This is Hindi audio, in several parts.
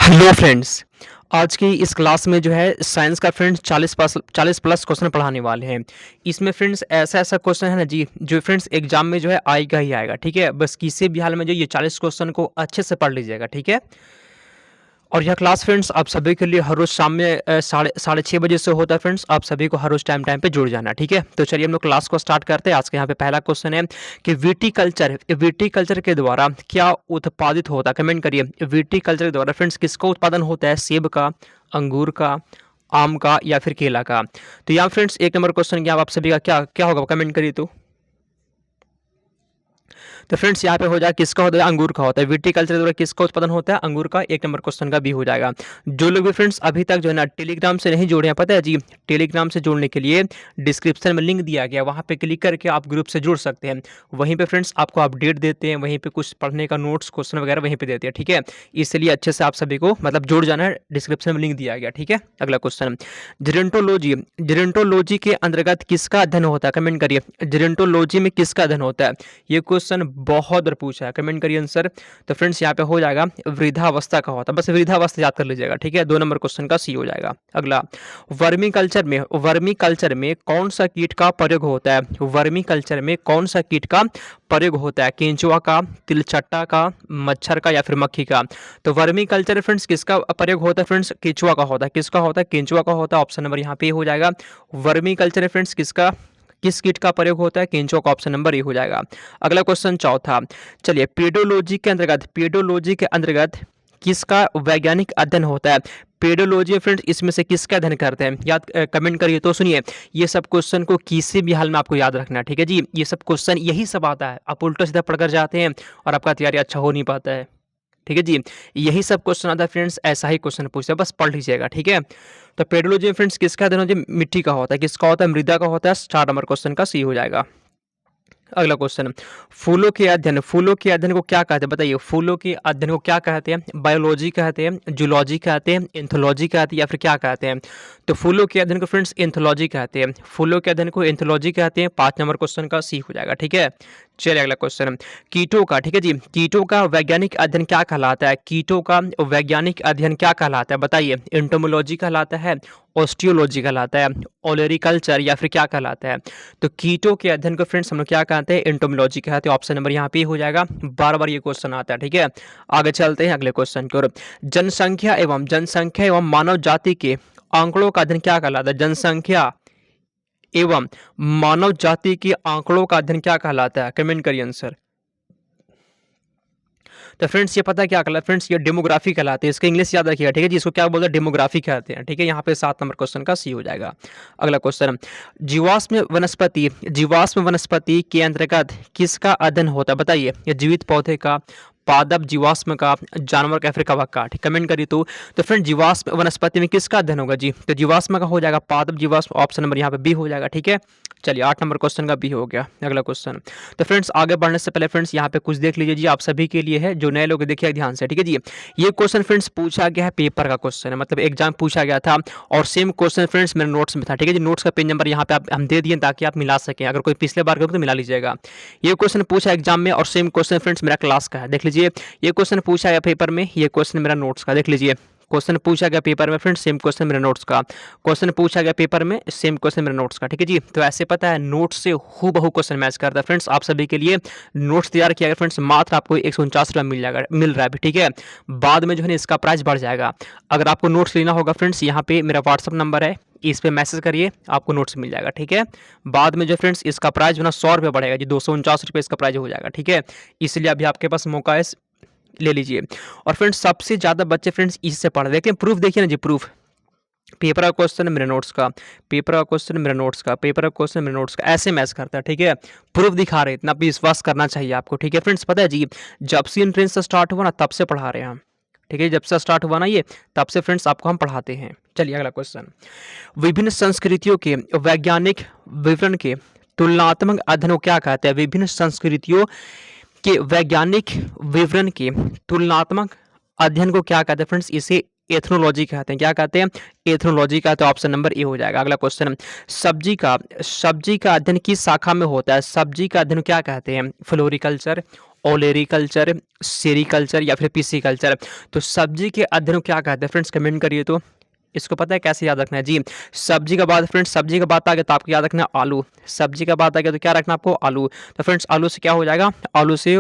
Hello friends. आज की इस क्लास में जो है साइंस का फ्रेंड्स 40 प्लस क्वेश्चन पढ़ाने वाले हैं। इसमें फ्रेंड्स ऐसा क्वेश्चन है ना जी, जो फ्रेंड्स एग्जाम में जो है आएगा ही आएगा, ठीक है। बस किसी भी हाल में जो ये 40 क्वेश्चन को अच्छे से पढ़ लीजिएगा, ठीक है। और यह क्लास फ्रेंड्स आप सभी के लिए हर रोज़ शाम में साढ़े 6 बजे से होता है फ्रेंड्स। आप सभी को हर रोज़ टाइम पे जुड़ जाना, ठीक है। तो चलिए हम लोग क्लास को स्टार्ट करते हैं। आज के यहाँ पे पहला क्वेश्चन है कि विटीकल्चर के द्वारा क्या उत्पादित होता है, कमेंट करिए। विटीकल्चर के द्वारा फ्रेंड्स किसका उत्पादन होता है? सेब का, अंगूर का, आम का या फिर केला का? तो यहाँ फ्रेंड्स एक नंबर क्वेश्चन क्या आप सभी का क्या क्या होगा, कमेंट करिए। तो फ्रेंड्स यहाँ पे हो जाएगा किसका होता है? अंगूर का होता है। विटीकल्चर द्वारा किसका उत्पादन होता है? अंगूर का। एक नंबर क्वेश्चन का भी हो जाएगा। जो लोग भी फ्रेंड्स अभी तक जो है ना टेलीग्राम से नहीं जुड़े हैं, पता है जी, टेलीग्राम से जुड़ने के लिए डिस्क्रिप्शन में लिंक दिया गया, वहाँ पे क्लिक करके आप ग्रुप से जुड़ सकते हैं। वहीं पे फ्रेंड्स आपको अपडेट देते हैं, वहीं पे कुछ पढ़ने का नोट्स क्वेश्चन वगैरह वहीं पे देते हैं, ठीक है। इसलिए अच्छे से आप सभी को मतलब जुड़ जाना है, डिस्क्रिप्शन में लिंक दिया गया, ठीक है। अगला क्वेश्चन, जेरेंटोलॉजी जेरेंटोलॉजी के अंतर्गत किसका अध्ययन होता है? कमेंट करिए। जेरेंटोलॉजी में किसका अध्ययन होता है? ये क्वेश्चन बहुत बार पूछा है, कमेंट करिए आंसर। तो फ्रेंड्स यहाँ पे हो जाएगा वृद्धावस्था का होता है, बस वृद्धावस्था याद कर लीजिएगा, ठीक है। 2 नंबर क्वेश्चन का सी हो जाएगा। अगला, वर्मी कल्चर में कौन सा कीट का प्रयोग होता है? वर्मी कल्चर में कौन सा कीट का प्रयोग होता है? केंचुआ का, तिलचट्टा का, मच्छर का या फिर मक्खी का? तो वर्मी कल्चर फ्रेंड्स किसका प्रयोग होता है? फ्रेंड्स केंचुआ का होता है। किसका होता है? केंचुआ का होता है। ऑप्शन नंबर यहाँ पे हो जाएगा। वर्मी कल्चर फ्रेंड्स किस कीट का प्रयोग होता है? केंचुआ का। ऑप्शन नंबर ए हो जाएगा। अगला क्वेश्चन चौथा, चलिए पेडोलॉजी के अंतर्गत किसका वैज्ञानिक अध्ययन होता है? पेडोलॉजी फ्रेंड्स इसमें से किसका अध्ययन करते हैं? कमेंट करिए। तो सुनिए, ये सब क्वेश्चन को किसी भी हाल में आपको याद रखना है, ठीक है जी। ये सब क्वेश्चन यही सब आता है, आप उल्टा सीधा पढ़कर जाते हैं और आपका तैयारी अच्छा हो नहीं पाता है, ठीक है जी। यही सब क्वेश्चन आता है फ्रेंड्स, ऐसा ही क्वेश्चन पूछता है, बस पढ़ लीजिएगा, ठीक है। तो पेडोलॉजी फ्रेंड्स किसका अध्ययन होता है? मिट्टी का होता है। किसका होता है? मृदा का होता है। 4 नंबर क्वेश्चन का सी हो जाएगा। अगला क्वेश्चन, फूलों के अध्ययन को क्या कहते हैं? बताइए, फूलों के अध्ययन को क्या कहते हैं? बायोलॉजी कहते हैं, जूलॉजी कहते हैं, एंथोलॉजी कहते हैं या फिर क्या कहते हैं? तो फूलों के अध्ययन को फ्रेंड्स एंथोलॉजी कहते हैं। फूलों के अध्ययन को एंथोलॉजी कहते हैं। 5 नंबर क्वेश्चन का सी हो जाएगा, ठीक है। चलिए अगला क्वेश्चन, कीटों का, ठीक है जी, कीटों का वैज्ञानिक अध्ययन क्या कहलाता है? कीटों का वैज्ञानिक अध्ययन क्या कहलाता है? बताइए, एंटोमोलॉजी कहलाता है, ऑस्टियोलॉजी कहलाता है, ओलेरिकल्चर या फिर क्या कहलाता है? तो कीटों के अध्ययन को फ्रेंड्स हम लोग क्या कहते हैं? एंटोमोलॉजी कहते हैं। ऑप्शन नंबर यहाँ पे हो जाएगा। बार बार ये क्वेश्चन आता है, ठीक है। आगे चलते हैं अगले क्वेश्चन की ओर। जनसंख्या एवं मानव जाति के आंकड़ों का अध्ययन क्या कहलाता है? जनसंख्या एवं मानव जाति के आंकड़ों का अध्ययन क्या कहलाता है? कमेंट करिए आंसर। तो फ्रेंड्स ये पता है क्या कहलाता है? फ्रेंड्स ये डेमोग्राफी कहलाते हैं। इसका इंग्लिश याद रखिएगा, ठीक है जी। इसको क्या बोलते हैं? डेमोग्राफी कहते हैं, ठीक है। यहाँ पे 7 नंबर क्वेश्चन का सी हो जाएगा। अगला क्वेश्चन, जीवाश्म वनस्पति के अंतर्गत किसका अध्ययन होता है? बताइए, ये जीवित पौधे का, पादप जीवाश्म का, जानवर का या फिर कवक का? ठीक, कमेंट करिए। तो फ्रेंड जीवाश्म वनस्पति में किसका अध्ययन होगा जी? तो जीवाश्म का हो जाएगा पादप जीवाश्म। ऑप्शन नंबर यहाँ पे बी हो जाएगा, ठीक है। चलिए 8 नंबर क्वेश्चन का बी हो गया। अगला क्वेश्चन, तो फ्रेंड्स आगे बढ़ने से पहले फ्रेंड्स यहाँ पे कुछ देख लीजिए जी, आप सभी के लिए है, जो नए लोग देखिए ध्यान से, ठीक है जी। ये क्वेश्चन फ्रेंड्स पूछा गया है, पेपर का क्वेश्चन है, मतलब एग्जाम पूछा गया था और सेम क्वेश्चन फ्रेंड्स मेरे नोट्स में था, ठीक है जी। नोट्स का पेज नंबर यहाँ पे हम दे दिए ताकि आप मिला सकें, अगर कोई पिछले बार करो तो मिला लीजिएगा। ये क्वेश्चन पूछा एग्जाम में और सेम क्वेश्चन फ्रेंड्स मेरा क्लास का है, देख लीजिए। ये क्वेश्चन पूछा गया पेपर में, ये क्वेश्चन मेरा नोट्स का, देख लीजिए। क्वेश्चन पूछा गया पेपर में फ्रेंड्स, सेम क्वेश्चन मेरे नोट्स का। क्वेश्चन पूछा गया पेपर में, सेम क्वेश्चन मेरे नोट्स का, ठीक है जी। तो ऐसे पता है नोट्स से हूबहू क्वेश्चन मैच करता है फ्रेंड्स। आप सभी के लिए नोट्स तैयार किया गया फ्रेंड्स, मात्र आपको 149 रुपये मिल रहा है, ठीक है। बाद में जो है ना इसका प्राइस बढ़ जाएगा। अगर आपको नोट्स लेना होगा फ्रेंड्स, यहाँ पे मेरा व्हाट्सअप नंबर है, इस पे मैसेज करिए, आपको नोट्स मिल जाएगा, ठीक है। बाद में जो फ्रेंड्स इसका प्राइस जो ना 100 रुपये बढ़ेगा जी, 249 रुपये इसका प्राइस हो जाएगा, ठीक है। इसलिए अभी आपके पास मौका है, ले लीजिए। और फ्रेंड्स सबसे ज़्यादा बच्चे फ्रेंड्स इससे पढ़ रहे हैं, लेकिन प्रूफ देखिए ना जी, प्रूफ पेपर का क्वेश्चन मेरे नोट्स का, पेपर का क्वेश्चन मेरे नोट्स का, पेपर का क्वेश्चन मेरे नोट्स का, ऐसे मैच करता है, ठीक है। प्रूफ दिखा रहे हैं, इतना भी विश्वास करना चाहिए आपको, ठीक है फ्रेंड्स। पता है जी, जब से एंट्रेंस स्टार्ट हुआ ना तब से पढ़ा रहे हैं हम, ठीक है। जब से स्टार्ट हुआ ना ये, तब से फ्रेंड्स आपको हम पढ़ाते हैं। चलिए अगला क्वेश्चन, विभिन्न संस्कृतियों के वैज्ञानिक विवरण के तुलनात्मक अध्ययन को क्या कहते हैं? विभिन्न संस्कृतियों के वैज्ञानिक विवरण के तुलनात्मक अध्ययन को क्या कहते हैं फ्रेंड्स? इसे एथनोलॉजी कहते हैं। क्या कहते हैं? एथनोलॉजी कहते हैं। ऑप्शन नंबर ए हो जाएगा। अगला क्वेश्चन, सब्जी का अध्ययन किस शाखा में होता है? सब्जी का अध्ययन क्या कहते हैं? फ्लोरिकल्चर, ओलेरीकल्चर, सेरीकल्चर या फिर पिसीकल्चर। तो सब्जी के अध्ययन को क्या कहते हैं फ्रेंड्स, कमेंट करिए। तो इसको पता है कैसे याद रखना है जी। सब्जी का बाद फ्रेंड्स, सब्जी का बात आ गया तो आपको याद रखना है आलू। सब्जी का बात आ गया तो क्या रखना आपको, आलू। तो फ्रेंड्स आलू से क्या हो जाएगा, आलू से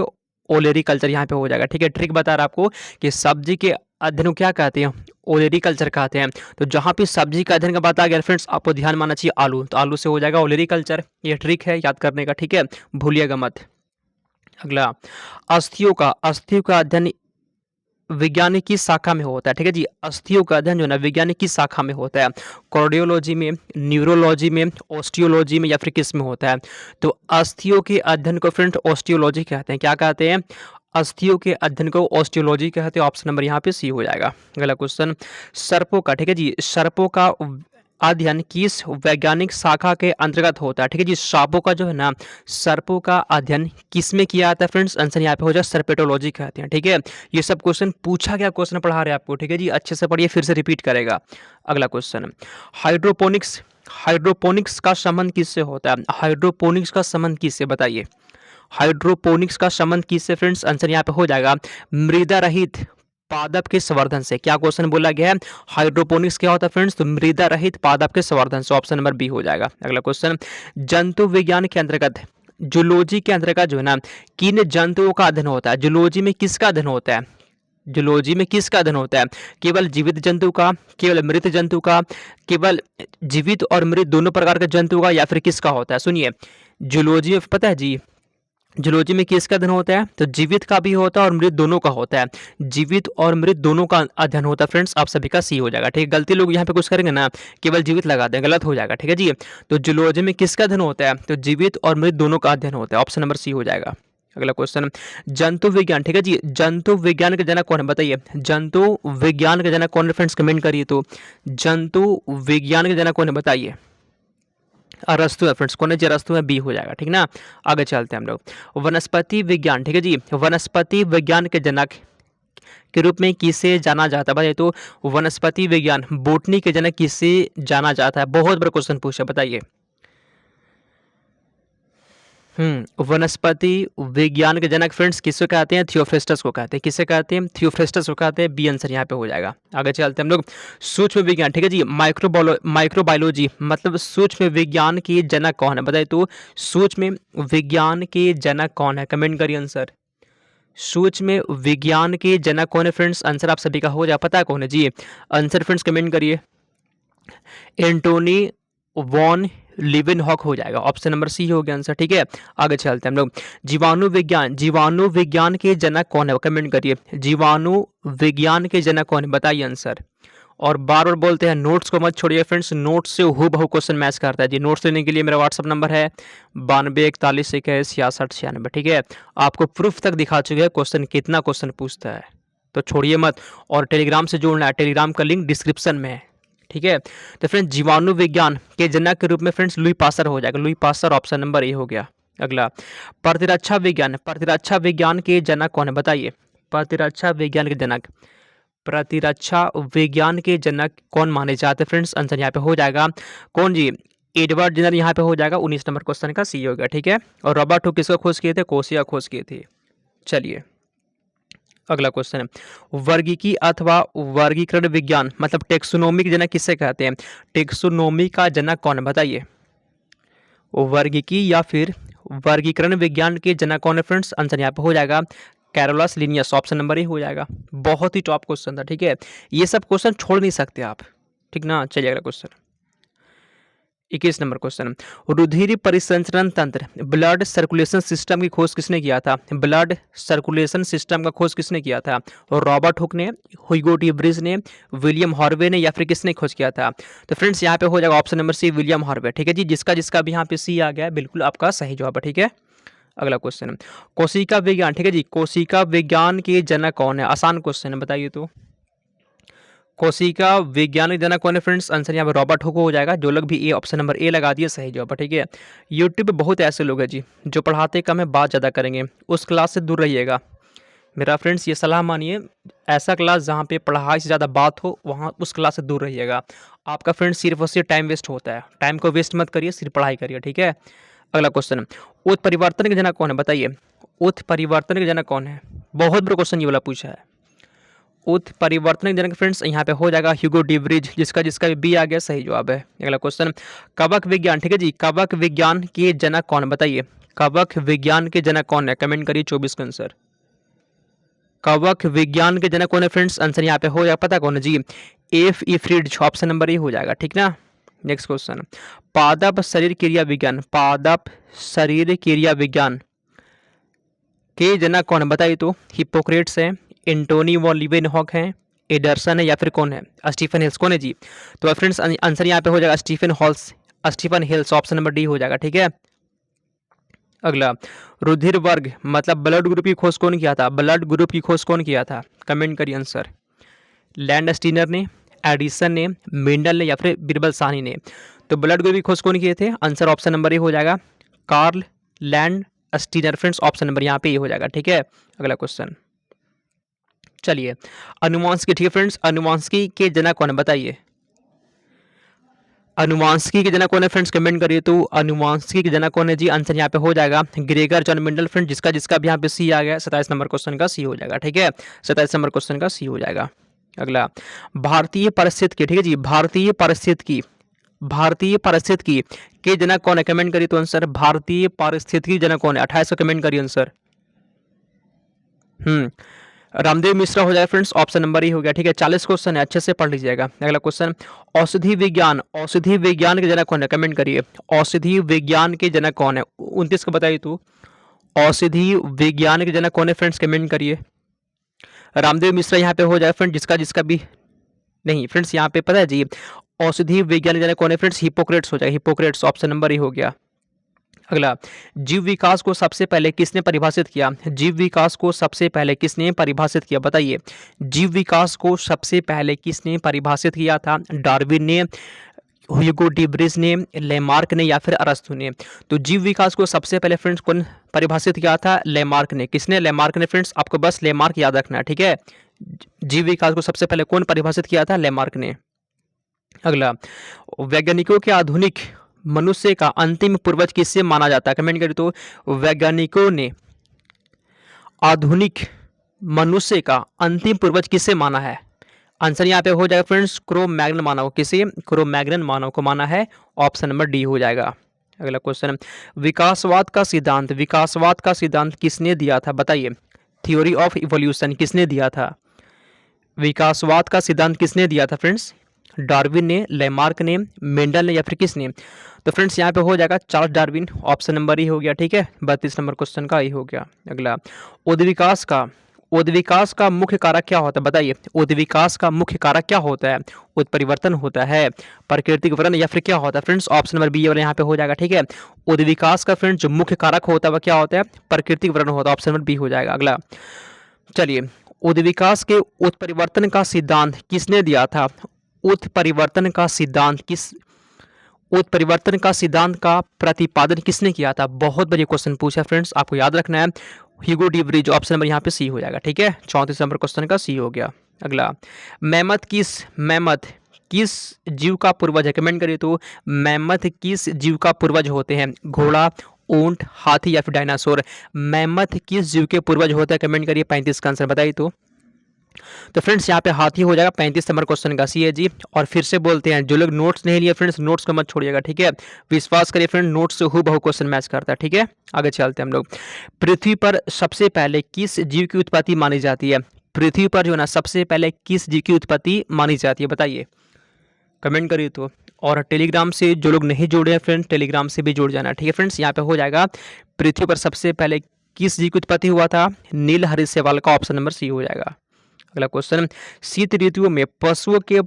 ओलेरीकल्चर यहाँ पे हो जाएगा। ठीक है, ट्रिक बता रहा आपको कि सब्जी के अध्ययन को क्या कहते हैं, ओलेरीकल्चर कहते हैं। तो जहाँ पे सब्जी का अध्ययन का बात आ गया फ्रेंड्स, आपको ध्यान मानना चाहिए आलू, तो आलू से हो जाएगा ओलेरीकल्चर। ये ट्रिक है याद करने का, ठीक है, भूलिएगा मत। अगला, अस्थियों का अध्ययन विज्ञान की शाखा में होता है। ठीक है जी, अस्थियों का अध्ययन जो है ना विज्ञान की शाखा में होता है। कार्डियोलॉजी में, न्यूरोलॉजी में, ऑस्टियोलॉजी में या फिर किस में होता है। तो अस्थियों के अध्ययन को फ्रेंड ऑस्टियोलॉजी कहते हैं। क्या कहते हैं, अस्थियों के अध्ययन को ऑस्टियोलॉजी कहते हैं। ऑप्शन नंबर यहाँ पे सी हो जाएगा। अगला क्वेश्चन, सर्पों का, ठीक है जी, सर्पों का अध्ययन किस वैज्ञानिक शाखा के अंतर्गत होता है। ठीक है जी, सांपों का जो है ना, सर्पों का अध्ययन किस में किया जाता है फ्रेंड्स, आंसर यहाँ पे हो जाए सर्पेटोलॉजी कहते हैं। ठीक है, ये सब क्वेश्चन पूछा गया क्वेश्चन पढ़ा रहे हैं आपको। ठीक है जी, अच्छे से पढ़िए, फिर से रिपीट करेगा। अगला क्वेश्चन, हाइड्रोपोनिक्स, हाइड्रोपोनिक्स का संबंध किससे होता है। हाइड्रोपोनिक्स का संबंध किससे, बताइए। हाइड्रोपोनिक्स का संबंध किससे फ्रेंड्स, आंसर यहाँ पे हो जाएगा मृदा रहित पादप के संवर्धन से। क्या क्वेश्चन बोला गया है, हाइड्रोपोनिक्स क्या होता है फ्रेंड्स, तो मृदा रहित पादप के संवर्धन से। ऑप्शन नंबर बी हो जाएगा। अगला क्वेश्चन, जंतु विज्ञान के अंतर्गत, जूलॉजी के अंतर्गत जो है ना, किन जंतुओं का अध्ययन होता है। जूलॉजी में किसका अध्ययन होता है, जूलॉजी में किसका अध्ययन होता है, केवल जीवित जंतु का, केवल मृत जंतु का, केवल जीवित और मृत दोनों प्रकार के जंतु का, या फिर किसका होता है। सुनिए, जूलॉजी में पता है जी, जूलॉजी में किसका अध्ययन होता है, तो जीवित का भी होता है और मृत दोनों का होता है। जीवित और मृत दोनों का अध्ययन होता है फ्रेंड्स, आप सभी का सी हो जाएगा। ठीक है, गलती लोग यहाँ पे कुछ करेंगे ना, केवल जीवित लगा दें, गलत हो जाएगा। ठीक है जी, तो जूलॉजी में किसका अध्ययन होता है, तो जीवित और मृत दोनों का अध्ययन होता है। ऑप्शन नंबर सी हो जाएगा। अगला क्वेश्चन, जंतु विज्ञान, ठीक है जी, जंतु विज्ञान के जनक कौन है, बताइए। जंतु विज्ञान के जनक कौन है फ्रेंड्स, कमेंट करिए। तो जंतु विज्ञान के जनक कौन है, बताइए। अरस्तु है फ्रेंड्स, कौन है जी, अरस्तु है, बी हो जाएगा। ठीक ना, आगे चलते हैं हम लोग। वनस्पति विज्ञान, ठीक है जी, वनस्पति विज्ञान के जनक के रूप में किसे जाना जाता है, बताइए। तो वनस्पति विज्ञान, बोटनी के जनक किसे जाना जाता है, बहुत बड़ा क्वेश्चन पूछा, बताइए। वनस्पति विज्ञान के जनक फ्रेंड्स किसको कहते हैं, थियोफ्रेस्टस को कहते हैं। किसे कहते हैं, थियोफ्रेस्टस को कहते हैं। बी आंसर यहाँ पे हो जाएगा। आगे चलते हैं हम लोग, सूक्ष्म विज्ञान, ठीक है जी, माइक्रोबायोलॉजी मतलब सूक्ष्म विज्ञान के जनक कौन है, बताइए। तो सूक्ष्म विज्ञान के जनक कौन है, कमेंट करिए आंसर। सूक्ष्म विज्ञान के जनक कौन है फ्रेंड्स, आंसर आप सभी का हो जाए, पता है कौन है जी, आंसर फ्रेंड्स कमेंट करिए। एंटोनी वॉन लिवेनहॉक हो जाएगा। ऑप्शन नंबर सी हो गया आंसर। ठीक है, आगे चलते हैं हम लोग, जीवाणु विज्ञान, जीवाणु विज्ञान के जनक कौन है, कमेंट करिए। जीवाणु विज्ञान के जनक कौन है, बताइए आंसर। और बार बार बोलते हैं नोट्स को मत छोड़िए फ्रेंड्स, नोट्स से हूबहू क्वेश्चन मैच करता है जी। नोट्स लेने के लिए मेरा व्हाट्सअप नंबर है 9241216696। ठीक है, आपको प्रूफ तक दिखा चुके हैं क्वेश्चन कितना क्वेश्चन पूछता है, तो छोड़िए मत। और टेलीग्राम से जोड़ना है, टेलीग्राम का लिंक डिस्क्रिप्शन में है। ठीक है, तो फ्रेंड्स जीवाणु विज्ञान के जनक के रूप में फ्रेंड्स लुई पास्चर हो जाएगा। Louis Pasteur, option number A हो गया। अगला, प्रतिरक्षा विज्ञान, प्रतिरक्षा विज्ञान के जनक कौन है, बताइए। प्रतिरक्षा विज्ञान के जनक, प्रतिरक्षा विज्ञान के जनक कौन माने जाते हैं फ्रेंड्स, आंसर यहाँ पे हो जाएगा कौन जी, एडवर्ड जेनर यहाँ पे हो जाएगा। 19 नंबर क्वेश्चन का सी हो गया। ठीक है, और रॉबर्ट हुक किसको खोज किए थे, कोशिका खोज किए थे। चलिए अगला क्वेश्चन है, वर्गीकी अथवा वर्गीकरण विज्ञान मतलब टेक्सोनोमी के जनक किससे कहते हैं। टेक्सोनोमी का जनक कौन है, बताइए। वर्गीकी या फिर वर्गीकरण विज्ञान के जनक कौन है फ्रेंड्स, आंसर यहाँ पे हो जाएगा Carolus Linnaeus. Option number A हो जाएगा। बहुत ही टॉप क्वेश्चन था। ठीक है, ये सब क्वेश्चन छोड़ नहीं सकते आप, ठीक ना। चलिए अगला क्वेश्चन, 21 नंबर क्वेश्चन, रुधिर परिसंचरण तंत्र ब्लड सर्कुलेशन सिस्टम की खोज किसने किया था। ब्लड सर्कुलेशन सिस्टम का खोज किसने किया था, और रॉबर्ट हुक ने, ह्यूगो टी ब्रिज ने, विलियम हार्वे ने, या फिर किसने खोज किया था। तो फ्रेंड्स यहाँ पे हो जाएगा option number C, William Harvey. ठीक है जी, जिसका जिसका भी यहाँ पे सी आ गया है बिल्कुल आपका सही जवाब है। ठीक है, अगला क्वेश्चन, कोशिका विज्ञान, ठीक है जी, कोशिका विज्ञान के जनक कौन है, आसान क्वेश्चन है, बताइए। तो कोशिका विज्ञान के जनक कौन है फ्रेंड्स, आंसर यहाँ पे रॉबर्ट हुक हो जाएगा। जो लोग भी ए ऑप्शन नंबर ए लगा दिए सही जवाब है। ठीक है, यूट्यूब पे बहुत ऐसे लोग हैं जी जो पढ़ाते कम है बात ज़्यादा करेंगे, उस क्लास से दूर रहिएगा। मेरा फ्रेंड्स ये सलाह मानिए, ऐसा क्लास जहाँ पे पढ़ाई से ज़्यादा बात हो वहाँ उस क्लास से दूर रहिएगा। आपका फ्रेंड्स सिर्फ और सिर्फ टाइम वेस्ट होता है, टाइम को वेस्ट मत करिए, सिर्फ पढ़ाई करिए। ठीक है, अगला क्वेश्चन, उत्परिवर्तन के जनक कौन है, बताइए। उत्परिवर्तन के जनक कौन है? बहुत बड़ा क्वेश्चन ये वाला पूछा है। उत्परिवर्तन के जनक फ्रेंड्स यहाँ पे हो जाएगा ह्यूगो डिवरीज, जिसका जिसका बी आ गया सही जवाब है। अगला क्वेश्चन, कवक विज्ञान, ठीक है जी, कवक विज्ञान के जनक कौन, बताइए कवक विज्ञान के जनक कौन है? कमेंट करिए 24 का आंसर। कवक विज्ञान के जनक कौन है फ्रेंड्स? आंसर यहाँ पे हो जाएगा, पता कौन है जी? एफ ई फ्रीड, ऑप्शन नंबर ए हो जाएगा, ठीक ना। नेक्स्ट क्वेश्चन, पादप शरीर क्रिया विज्ञान, पादप शरीर क्रिया विज्ञान के जनक कौन है? बताइए तो। हिप्पोक्रेट्स है, एंटोनी वॉन लीवेनहॉक है, एडरसन है, या फिर कौन है? Stephen Hales. कौन है जी? तो फ्रेंड्स आंसर यहाँ पे हो जाएगा Stephen Hales, Stephen Hales, option number D हो जाएगा, ठीक है। अगला, रुधिर वर्ग मतलब ब्लड ग्रुप की खोज कौन किया था? ब्लड ग्रुप की खोज कौन किया था? कमेंट करिए आंसर। लैंड स्टीनर ने, एडिसन ने, मेंडल ने, या फिर बिरबल साहनी ने। तो ब्लड ग्रुप की खोज कौन किए थे? आंसर ऑप्शन नंबर ए हो जाएगा, Karl Landsteiner. Friends option number यहाँ पे ये हो जाएगा, ठीक है। अगला क्वेश्चन, चलिए अनुवांशिकी, ठीक है फ्रेंड्स, अनुवांशिकी के जनक कौन है? बताइए अनुवांशिकी के जनक कौन है फ्रेंड्स? कमेंट करिए तो। अनुवांशिकी के जनक कौन है जी? आंसर यहाँ पे हो जाएगा ग्रेगर जॉन मेंडल। फ्रेंड जिसका जिसका भी यहाँ पे सी आ गया, 27 नंबर क्वेश्चन का सी हो जाएगा, ठीक है। 27 नंबर क्वेश्चन का सी हो जाएगा। अगला, भारतीय पारिस्थितिकी, ठीक है जी, भारतीय पारिस्थितिकी, भारतीय पारिस्थितिकी के जनक कौन है? कमेंट करिए तो आंसर। भारतीय पारिस्थितिकी जनक कौन है? 28 का कमेंट करिए आंसर। रामदेव मिश्रा हो जाएगा फ्रेंड्स, ऑप्शन नंबर ही हो गया, ठीक है। 40 क्वेश्चन है, अच्छे से पढ़ लीजिएगा। अगला क्वेश्चन, औषधि विज्ञान, औषधि विज्ञान के जनक कौन है? कमेंट करिए, औषधि विज्ञान के जनक कौन है? 29 का बताइए तो। औषधि विज्ञान के जनक कौन है फ्रेंड्स? कमेंट करिए। रामदेव मिश्रा यहाँ पे हो जाएगा फ्रेंड, जिसका जिसका भी नहीं फ्रेंड्स, यहाँ पे पता है जी औषधि विज्ञान के जनक कौन है फ्रेंड्स? हिप्पोक्रेट्स हो जाएगा, हिप्पोक्रेट्स, ऑप्शन नंबर ही हो गया। अगला, जीव विकास को सबसे पहले किसने परिभाषित किया? जीव विकास को सबसे पहले किसने परिभाषित किया? बताइए जीव विकास को सबसे पहले किसने परिभाषित किया था? डार्विन ने, ह्यूगो डिब्रिज ने, लेमार्क ने, या फिर अरस्तु ने? तो जीव विकास को सबसे पहले फ्रेंड्स कौन परिभाषित किया था? लेमार्क ने। किसने? लेमार्क ने। फ्रेंड्स आपको बस लेमार्क याद रखना है, ठीक है। जीव विकास को सबसे पहले कौन परिभाषित किया था? लेमार्क ने। अगला, वैज्ञानिकों के आधुनिक मनुष्य का अंतिम पूर्वज किससे माना जाता है? कमेंट करिए तो। वैज्ञानिकों ने आधुनिक मनुष्य का अंतिम पूर्वज किससे माना है? आंसर यहाँ पे हो जाएगा फ्रेंड्स क्रो मैग्नन मानव। किसे? क्रो मैग्नन मानव को माना है, ऑप्शन नंबर डी हो जाएगा। अगला क्वेश्चन, विकासवाद का सिद्धांत, विकासवाद का सिद्धांत किसने दिया था? बताइए थ्योरी ऑफ इवोल्यूशन किसने दिया था? विकासवाद का सिद्धांत किसने दिया था फ्रेंड्स? डार्विन ने, लेमार्क ने, मेंडल ने, या फिर किसने? तो फ्रेंड्स यहाँ पे हो जाएगा चार्ल्स डार्विन, ऑप्शन नंबर ही हो गया, ठीक है। 32 नंबर क्वेश्चन का ही हो गया। अगला, उद्विकास का मुख्य कारक क्या होता है? बताइए उद्विकास का मुख्य कारक क्या होता है? उत्परिवर्तन होता है, प्राकृतिक वरण, या फिर क्या होता है? फ्रेंड्स ऑप्शन नंबर बी यहाँ पे हो जाएगा, ठीक है। उद्विकास का फ्रेंड्स जो मुख्य कारक होता है वह क्या होता है? प्राकृतिक वरण होता है, ऑप्शन नंबर बी हो जाएगा। अगला, चलिए उद्विकास के उत्परिवर्तन का सिद्धांत किसने दिया था? उत्परिवर्तन का सिद्धांत का प्रतिपादन किसने किया था? बहुत बड़ी क्वेश्चन पूछा फ्रेंड्स, आपको याद रखना है। ह्यूगो डिवरीज, ऑप्शन नंबर यहाँ पे सी हो जाएगा, ठीक है। 34 नंबर क्वेश्चन का सी हो गया। अगला, मैमथ किस जीव का पूर्वज है? कमेंट करिए तो। मैमथ किस जीव का पूर्वज होते हैं? घोड़ा, ऊंट, हाथी, या फिर डायनासोर? मैमथ किस जीव के पूर्वज होते हैं? कमेंट करिए। 35 का आंसर बताइए तो फ्रेंड्स यहाँ पे हाथी हो जाएगा। 35 नंबर क्वेश्चन का सी है जी। और फिर से बोलते हैं जो लोग नोट्स नहीं लिए फ्रेंड्स, नोट्स को मत छोड़िएगा, ठीक है। विश्वास करिए फ्रेंड, नोट्स से हूबहू क्वेश्चन मैच करता है, ठीक है। आगे चलते हैं हम लोग। पृथ्वी पर सबसे पहले किस जीव की उत्पत्ति मानी जाती है? पृथ्वी पर जो है ना सबसे पहले किस जीव की उत्पत्ति मानी जाती है? बताइए, कमेंट करिए तो। और टेलीग्राम से जो लोग नहीं जुड़े हैं फ्रेंड, टेलीग्राम से भी जुड़ जाना, ठीक है फ्रेंड्स। यहाँ पे हो जाएगा पृथ्वी पर सबसे पहले किस जीव की उत्पत्ति हुआ था? नील हरित का, ऑप्शन नंबर सी हो जाएगा। अगला क्वेश्चन, शीत ऋतुओं में पशुओं के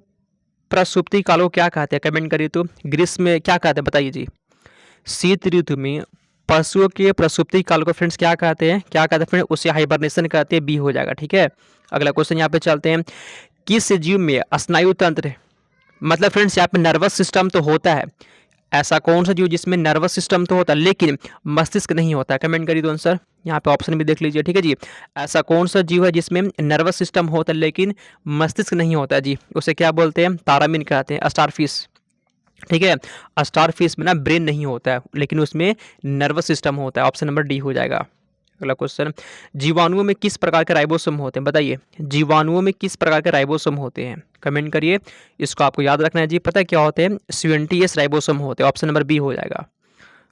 प्रसुप्ति काल को क्या कहते हैं? कमेंट करिए तो। ग्रीष्म में क्या कहते हैं? बताइए जी। शीत ऋतु में पशुओं के प्रसुप्ति काल को फ्रेंड्स क्या कहते हैं? क्या कहते हैं फ्रेंड? उसे हाइबरनेशन कहते हैं, बी हो जाएगा, ठीक है। अगला क्वेश्चन यहाँ पे चलते हैं। किस जीव में स्नायु तंत्र, मतलब फ्रेंड्स यहाँ पे नर्वस सिस्टम तो होता है, ऐसा कौन सा जीव जिसमें नर्वस सिस्टम तो होता है लेकिन मस्तिष्क नहीं होता है? कमेंट करिए तो आंसर। यहाँ पे ऑप्शन भी देख लीजिए, ठीक है जी। ऐसा कौन सा जीव है जिसमें नर्वस सिस्टम होता है लेकिन मस्तिष्क नहीं होता है जी? उसे क्या बोलते हैं? तारामीन कहते हैं, स्टारफिश, ठीक है। स्टारफिश में ना ब्रेन नहीं होता है लेकिन उसमें नर्वस सिस्टम होता है, ऑप्शन नंबर डी हो जाएगा। अगला क्वेश्चन, जीवाणुओं में किस प्रकार के राइबोसोम होते हैं? बताइए, जीवाणुओं में किस प्रकार के राइबोसोम होते हैं? कमेंट करिए। इसको आपको याद रखना है जी। पता है क्या होते हैं? 70S राइबोसोम होते हैं। ऑप्शन नंबर बी हो जाएगा।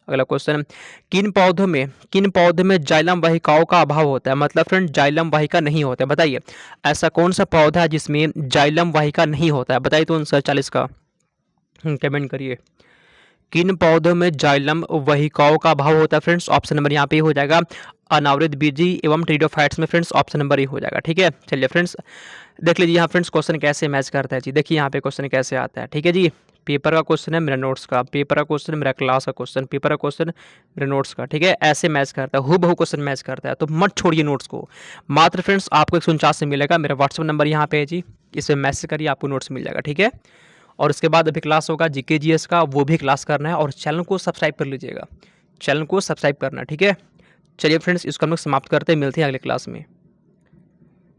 अगला क्वेश्चन, किन पौधों में जाइलम वाहिकाओं का अभाव होता है? मतलब फ्रेंड जाइलम वाहिका नहीं होता है। बताइए, ऐसा कौन सा पौधा है जिसमें जाइलम वाहिका नहीं होता है? बताइए तो आंसर 40 का कमेंट करिए। किन पौधों में जाइलम वाहिकाओं का अभाव होता है फ्रेंड्स? ऑप्शन नंबर यहाँ पे हो जाएगा अनावृत बीजी एवं टेरिडोफाइट्स में फ्रेंड्स ऑप्शन नंबर ए हो जाएगा। ठीक है, चलिए फ्रेंड्स देख लीजिए यहाँ फ्रेंड्स क्वेश्चन कैसे मैच करता है जी। देखिए यहाँ पे क्वेश्चन कैसे आता है। ठीक है जी, पेपर का क्वेश्चन है, मेरा नोट्स का, पेपर का क्वेश्चन मेरा क्लास का क्वेश्चन, पेपर का क्वेश्चन मेरे नोट्स का। ठीक है, ऐसे मैच करता है, हूबहू क्वेश्चन मैच करता है। तो मत छोड़िए नोट्स को। मात्र फ्रेंड्स आपको 149 से मिलेगा। मेरा व्हाट्सअप नंबर यहाँ पे है जी, इसमें मैसेज करिए, आपको नोट्स मिल जाएगा। ठीक है, और उसके बाद अभी क्लास होगा जीके जीएस का, वो भी क्लास करना है। और चैनल को सब्सक्राइब कर लीजिएगा, चैनल को सब्सक्राइब करना है। ठीक है, चलिए फ्रेंड्स इसको हम लोग समाप्त करते हैं, मिलते हैं अगले क्लास में।